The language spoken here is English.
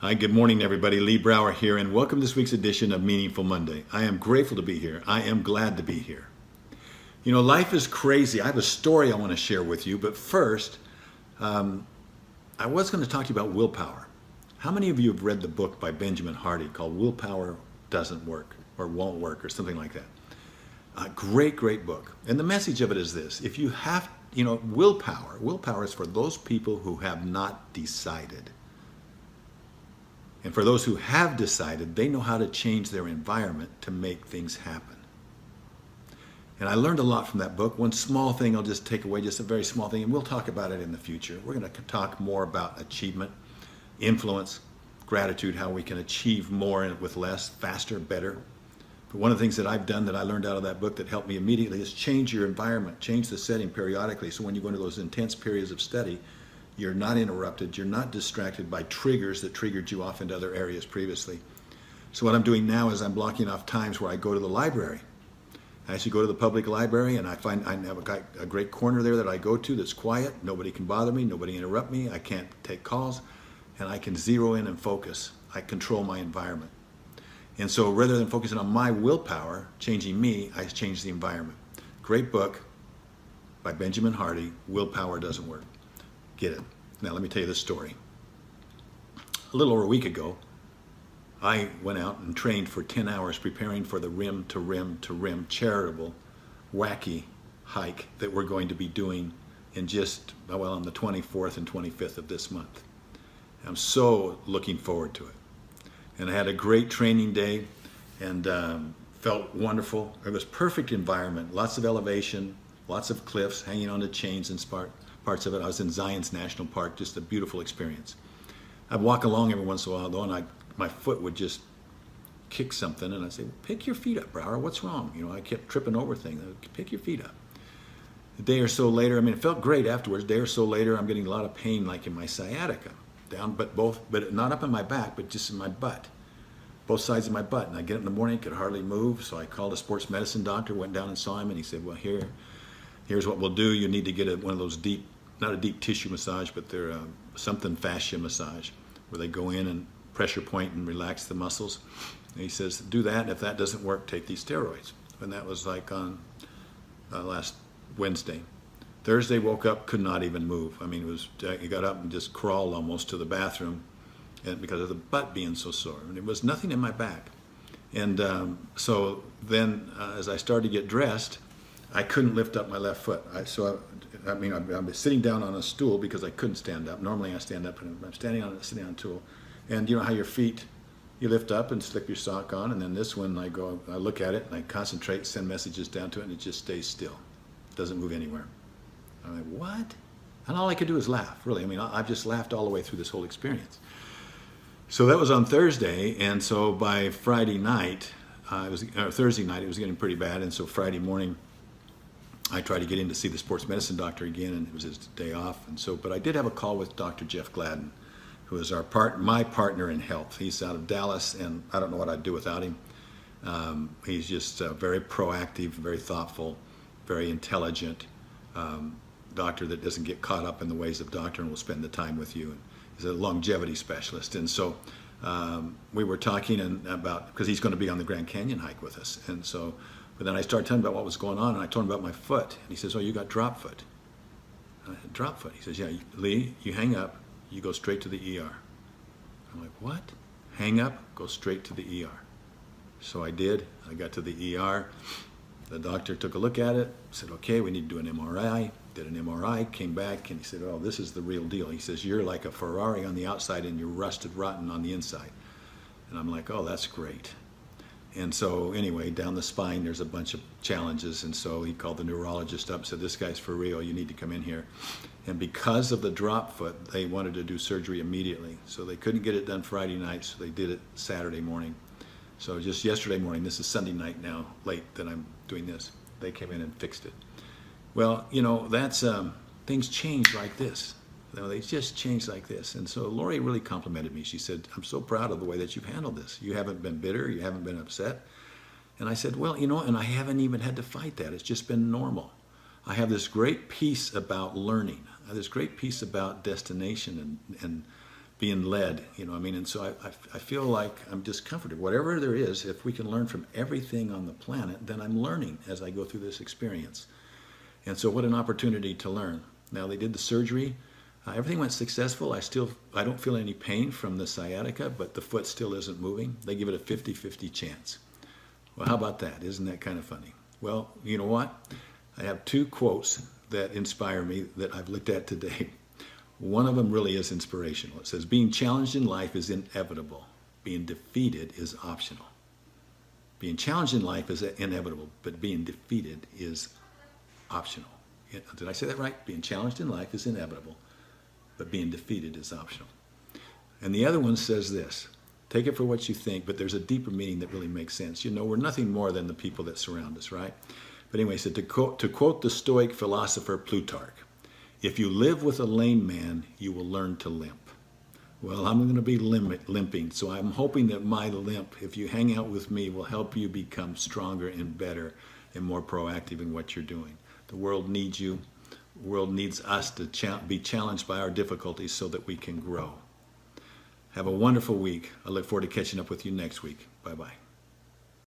Hi, good morning, everybody. Lee Brower here, and welcome to this week's edition of Meaningful Monday. I am grateful to be here. I am glad to be here. You know, life is crazy. I have a story I want to share with you, but first, I was going to talk to you about willpower. How many of you have read the book by Benjamin Hardy called Willpower Doesn't Work or Won't Work or something like that? Great book. And the message of it is this. If you have, willpower is for those people who have not decided. And for those who have decided, they know how to change their environment to make things happen. And I learned a lot from that book. One small thing I'll just take away, just a very small thing, and we'll talk about it in the future. We're going to talk more about achievement, influence, gratitude, how we can achieve more with less, faster, better. But one of the things that I've done that I learned out of that book that helped me immediately is change your environment, change the setting periodically. So when you go into those intense periods of study, you're not interrupted, you're not distracted by triggers that triggered you off into other areas previously. So what I'm doing now is I'm blocking off times where I go to the library. I actually go to the public library and I have a great corner there that I go to that's quiet. Nobody can bother me, nobody interrupt me, I can't take calls, and I can zero in and focus. I control my environment. And so rather than focusing on my willpower, changing me, I change the environment. Great book by Benjamin Hardy, Willpower Doesn't Work. Get it. Now let me tell you this story. A little over a week ago, I went out and trained for 10 hours preparing for the rim to rim to rim charitable, wacky hike that we're going to be doing in on the 24th and 25th of this month. I'm so looking forward to it. And I had a great training day and felt wonderful. It was perfect environment, lots of elevation, lots of cliffs, hanging on to chains and parts of it. I was in Zion's National Park, just a beautiful experience. I'd walk along every once in a while though, and my foot would just kick something, and I'd say, pick your feet up, Brower, what's wrong? You know, I kept tripping over things. Pick your feet up. A day or so later, it felt great afterwards. A day or so later, I'm getting a lot of pain like in my sciatica, but not up in my back, but just in my butt, both sides of my butt. And I get up in the morning, could hardly move, so I called a sports medicine doctor, went down and saw him, and he said, well, here's what we'll do. You need to get one of those not a deep tissue massage, but they're something fascia massage, where they go in and pressure point and relax the muscles. And he says, do that, and if that doesn't work, take these steroids. And that was like on last Wednesday. Thursday, woke up, could not even move. He got up and just crawled almost to the bathroom because of the butt being so sore. And there was nothing in my back. And so then as I started to get dressed, I couldn't lift up my left foot. I'm sitting down on a stool because I couldn't stand up. Normally I stand up, and I'm sitting on a stool. And you know how your feet, you lift up and slip your sock on, and then this one I look at it and I concentrate, send messages down to it, and it just stays still. It doesn't move anywhere. I'm like, what? And all I could do is laugh, really. I've just laughed all the way through this whole experience. So that was on Thursday, and so by Friday night, Thursday night, it was getting pretty bad, and so Friday morning, I tried to get in to see the sports medicine doctor again, and it was his day off. But I did have a call with Dr. Jeff Gladden, who is my partner in health. He's out of Dallas, and I don't know what I'd do without him. He's just very proactive, very thoughtful, very intelligent doctor that doesn't get caught up in the ways of doctor and will spend the time with you. And he's a longevity specialist. And so we were talking because he's going to be on the Grand Canyon hike with us. But then I started telling him about what was going on, and I told him about my foot. And he says, oh, you got drop foot. And I said, drop foot? He says, yeah, Lee, you hang up, you go straight to the ER. I'm like, what? Hang up, go straight to the ER. So I did. I got to the ER. The doctor took a look at it, said, okay, we need to do an MRI. Did an MRI, came back, and he said, oh, this is the real deal. He says, you're like a Ferrari on the outside, and you're rusted rotten on the inside. And I'm like, oh, that's great. And so anyway, down the spine, there's a bunch of challenges. And so he called the neurologist up, said, this guy's for real, you need to come in here. And because of the drop foot, they wanted to do surgery immediately. So they couldn't get it done Friday night, so they did it Saturday morning. So just yesterday morning, this is Sunday night now, late that I'm doing this, they came in and fixed it. Well, that's, things change like this. They just changed like this. And so Lori really complimented me. She said, I'm so proud of the way that you've handled this. You haven't been bitter. You haven't been upset. And I said, well, and I haven't even had to fight that. It's just been normal. I have this great piece about learning. I have this great piece about destination and being led, and so I feel like I'm discomforted. Whatever there is, if we can learn from everything on the planet, then I'm learning as I go through this experience. And so what an opportunity to learn. Now they did the surgery. Everything went successful. I don't feel any pain from the sciatica, but the foot still isn't moving. They give it a 50-50 chance. Well, how about that? Isn't that kind of funny? Well, you know what? I have two quotes that inspire me that I've looked at today. One of them really is inspirational. It says, being challenged in life is inevitable. Being defeated is optional. Being challenged in life is inevitable, but being defeated is optional. Did I say that right? Being challenged in life is inevitable, but being defeated is optional. And the other one says this, take it for what you think, but there's a deeper meaning that really makes sense. We're nothing more than the people that surround us, right? But anyway, so to quote the Stoic philosopher Plutarch, if you live with a lame man, you will learn to limp. Well, I'm going to be limping, so I'm hoping that my limp, if you hang out with me, will help you become stronger and better and more proactive in what you're doing. The world needs you. The world needs us to be challenged by our difficulties so that we can grow. Have a wonderful week. I look forward to catching up with you next week. Bye-bye.